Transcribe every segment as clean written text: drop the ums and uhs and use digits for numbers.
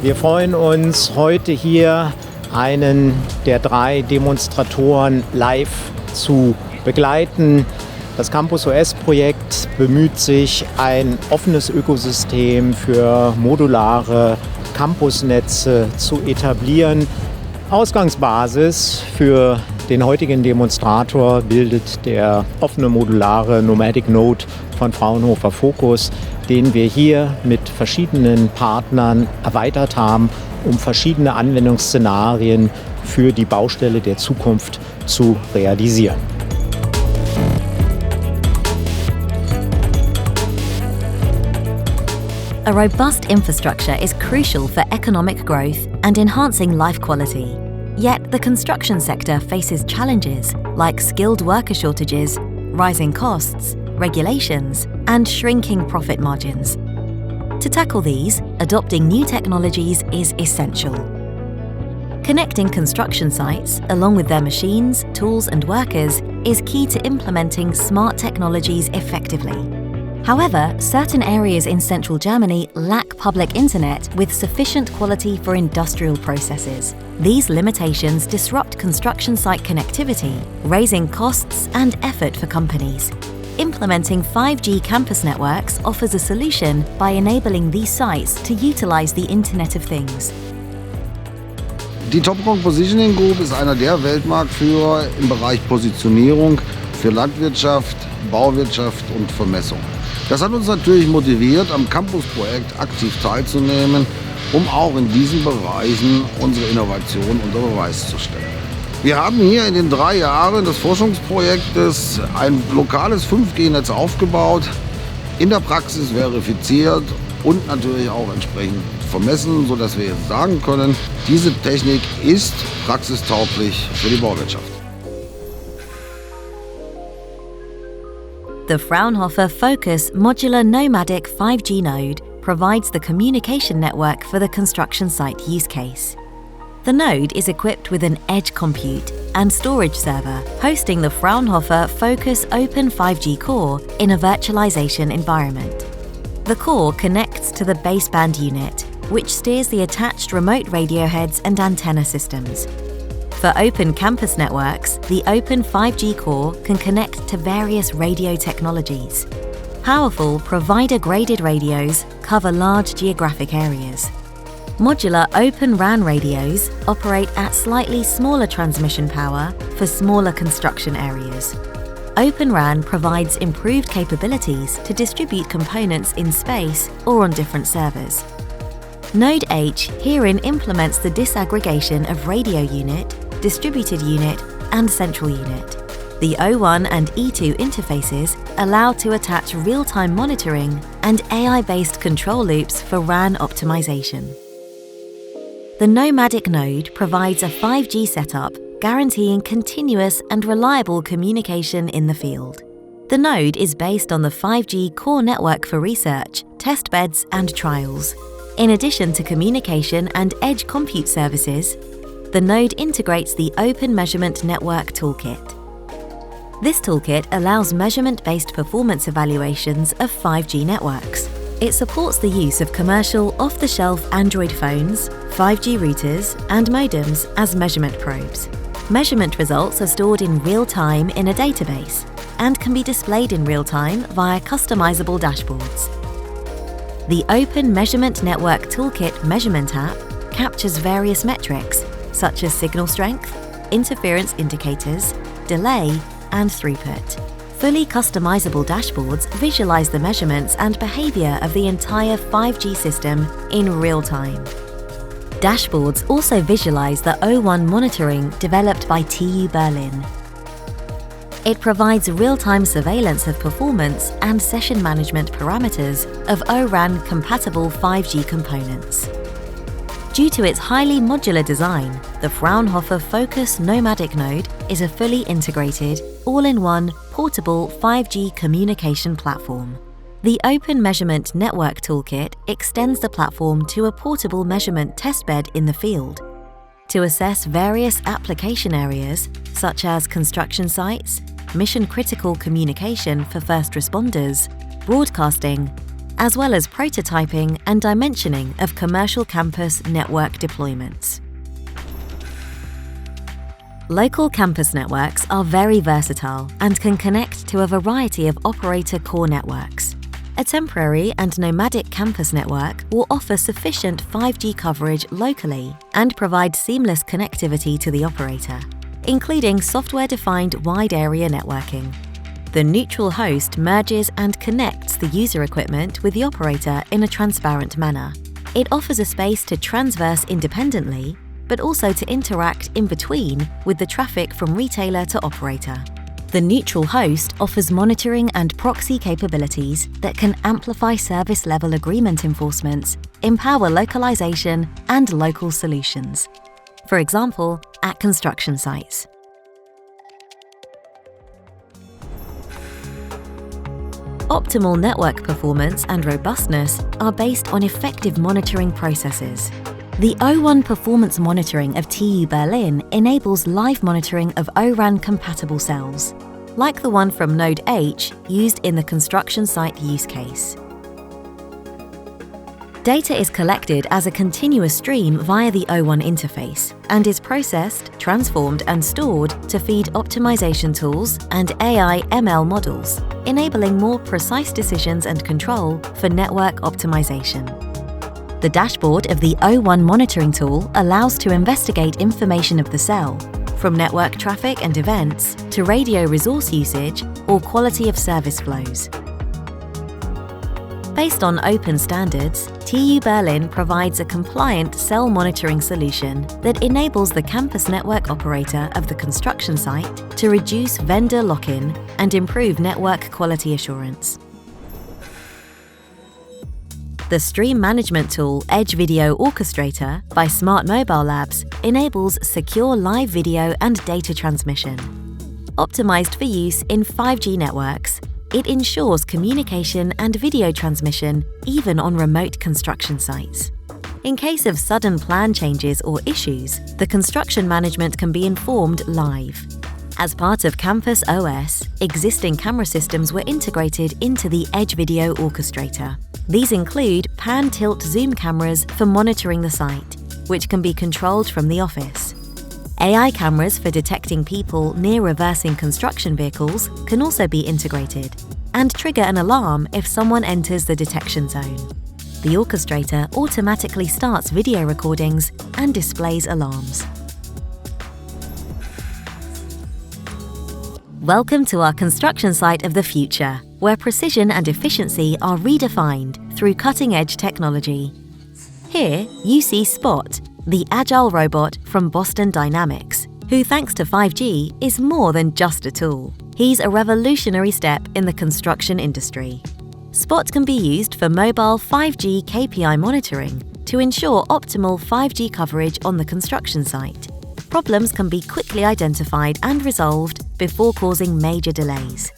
Wir freuen uns, heute hier einen der 3 Demonstratoren live zu begleiten. Das CampusOS-Projekt bemüht sich, ein offenes Ökosystem für modulare Campusnetze zu etablieren. Ausgangsbasis für den heutigen Demonstrator bildet der offene modulare Nomadic Node von Fraunhofer FOKUS, den wir hier mit verschiedenen Partnern erweitert haben, um verschiedene Anwendungsszenarien für die Baustelle der Zukunft zu realisieren. A robust infrastructure is crucial for economic growth and enhancing life quality. Yet the construction sector faces challenges like skilled worker shortages, rising costs, regulations, and shrinking profit margins. To tackle these, adopting new technologies is essential. Connecting construction sites, along with their machines, tools, and workers, is key to implementing smart technologies effectively. However, certain areas in central Germany lack public internet with sufficient quality for industrial processes. These limitations disrupt construction site connectivity, raising costs and effort for companies. Implementing 5G campus networks offers a solution by enabling these sites to utilize the Internet of Things. Die TOPCON Positioning Group ist einer der Weltmarktführer im Bereich Positionierung für Landwirtschaft, Bauwirtschaft und Vermessung. Das hat uns natürlich motiviert, am Campus-Projekt aktiv teilzunehmen, um auch in diesen Bereichen unsere Innovation unter Beweis zu stellen. Wir haben hier in den 3 Jahren des Forschungsprojektes ein lokales 5G-Netz aufgebaut, in der Praxis verifiziert und natürlich auch entsprechend vermessen, sodass wir jetzt sagen können, diese Technik ist praxistauglich für die Bauwirtschaft. The Fraunhofer FOKUS modular Nomadic 5G node provides the communication network for the construction site use case. The node is equipped with an edge compute and storage server hosting the Fraunhofer FOKUS Open 5G core in a virtualization environment. The core connects to the baseband unit, which steers the attached remote radio heads and antenna systems. For open campus networks, the Open 5G core can connect to various radio technologies. Powerful provider-graded radios cover large geographic areas. Modular Open RAN radios operate at slightly smaller transmission power for smaller construction areas. Open RAN provides improved capabilities to distribute components in space or on different servers. Node H herein implements the disaggregation of radio unit, distributed unit, and central unit. The O1 and E2 interfaces allow to attach real-time monitoring and AI-based control loops for RAN optimization. The Nomadic node provides a 5G setup guaranteeing continuous and reliable communication in the field. The node is based on the 5G core network for research, testbeds, and trials. In addition to communication and edge compute services, the node integrates the Open Measurement Network Toolkit. This toolkit allows measurement-based performance evaluations of 5G networks. It supports the use of commercial off-the-shelf Android phones, 5G routers, and modems as measurement probes. Measurement results are stored in real time in a database and can be displayed in real time via customizable dashboards. The Open Measurement Network Toolkit Measurement app captures various metrics such as signal strength, interference indicators, delay, and throughput. Fully customizable dashboards visualize the measurements and behavior of the entire 5G system in real time. Dashboards also visualize the O1 monitoring developed by TU Berlin. It provides real-time surveillance of performance and session management parameters of O-RAN-compatible 5G components. Due to its highly modular design, the Fraunhofer FOKUS Nomadic node is a fully integrated, all-in-one, portable 5G communication platform. The Open Measurement Network Toolkit extends the platform to a portable measurement testbed in the field to assess various application areas such as construction sites, mission-critical communication for first responders, broadcasting, as well as prototyping and dimensioning of commercial campus network deployments. Local campus networks are very versatile and can connect to a variety of operator core networks. A temporary and nomadic campus network will offer sufficient 5G coverage locally and provide seamless connectivity to the operator, including software-defined wide area networking. The neutral host merges and connects the user equipment with the operator in a transparent manner. It offers a space to transverse independently, but also to interact in between with the traffic from retailer to operator. The neutral host offers monitoring and proxy capabilities that can amplify service-level agreement enforcements, empower localization and local solutions. For example, at construction sites. Optimal network performance and robustness are based on effective monitoring processes. The O1 performance monitoring of TU Berlin enables live monitoring of O-RAN-compatible cells, like the one from Node H used in the construction site use case. Data is collected as a continuous stream via the O1 interface and is processed, transformed and stored to feed optimization tools and AI/ML models, enabling more precise decisions and control for network optimization. The dashboard of the O1 monitoring tool allows to investigate information of the cell, from network traffic and events to radio resource usage or quality of service flows. Based on open standards, TU Berlin provides a compliant cell monitoring solution that enables the campus network operator of the construction site to reduce vendor lock-in and improve network quality assurance. The stream management tool Edge Video Orchestrator by Smart Mobile Labs enables secure live video and data transmission. Optimized for use in 5G networks, it ensures communication and video transmission even on remote construction sites. In case of sudden plan changes or issues, the construction management can be informed live. As part of CampusOS, existing camera systems were integrated into the Edge Video Orchestrator. These include pan-tilt-zoom cameras for monitoring the site, which can be controlled from the office. AI cameras for detecting people near reversing construction vehicles can also be integrated and trigger an alarm if someone enters the detection zone. The orchestrator automatically starts video recordings and displays alarms. Welcome to our construction site of the future, where precision and efficiency are redefined through cutting-edge technology. Here, you see Spot, the agile robot from Boston Dynamics, who, thanks to 5G, is more than just a tool. He's a revolutionary step in the construction industry. Spot can be used for mobile 5G KPI monitoring to ensure optimal 5G coverage on the construction site. Problems can be quickly identified and resolved before causing major delays.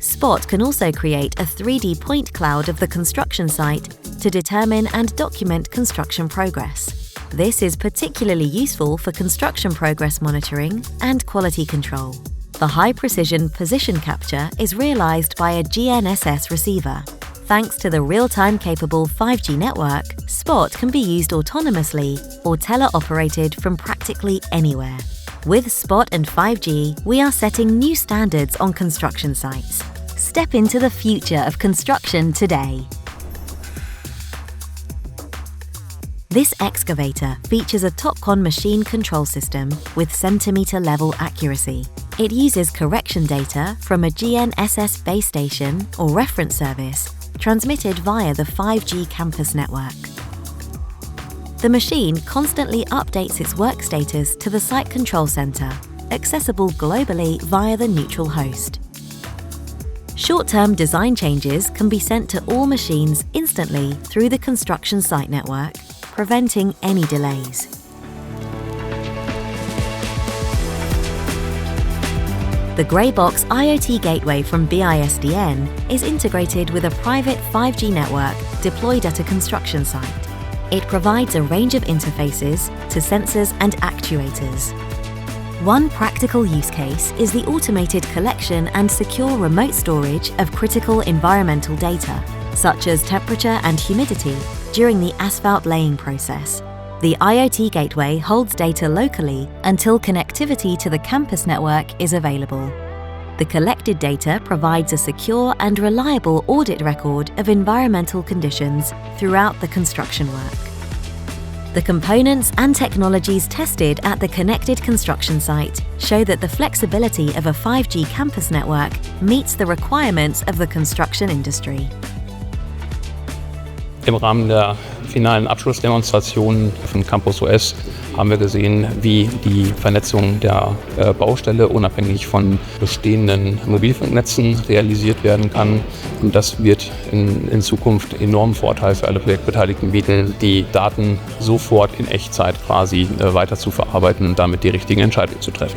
Spot can also create a 3D point cloud of the construction site to determine and document construction progress. This is particularly useful for construction progress monitoring and quality control. The high-precision position capture is realized by a GNSS receiver. Thanks to the real-time capable 5G network, Spot can be used autonomously or teleoperated from practically anywhere. With Spot and 5G, we are setting new standards on construction sites. Step into the future of construction today. This excavator features a TOPCON machine control system with centimeter-level accuracy. It uses correction data from a GNSS base station or reference service transmitted via the 5G campus network. The machine constantly updates its work status to the Site Control Center, accessible globally via the neutral host. Short-term design changes can be sent to all machines instantly through the construction site network, preventing any delays. The Greybox IoT gateway from BISDN is integrated with a private 5G network deployed at a construction site. It provides a range of interfaces to sensors and actuators. One practical use case is the automated collection and secure remote storage of critical environmental data. such as temperature and humidity, during the asphalt laying process. The IoT gateway holds data locally until connectivity to the campus network is available. The collected data provides a secure and reliable audit record of environmental conditions throughout the construction work. The components and technologies tested at the connected construction site show that the flexibility of a 5G campus network meets the requirements of the construction industry. Im Rahmen der finalen Abschlussdemonstration von CampusOS haben wir gesehen, wie die Vernetzung der Baustelle unabhängig von bestehenden Mobilfunknetzen realisiert werden kann. Und das wird in Zukunft enormen Vorteil für alle Projektbeteiligten bieten, die Daten sofort in Echtzeit quasi weiter zu verarbeiten und damit die richtigen Entscheidungen zu treffen.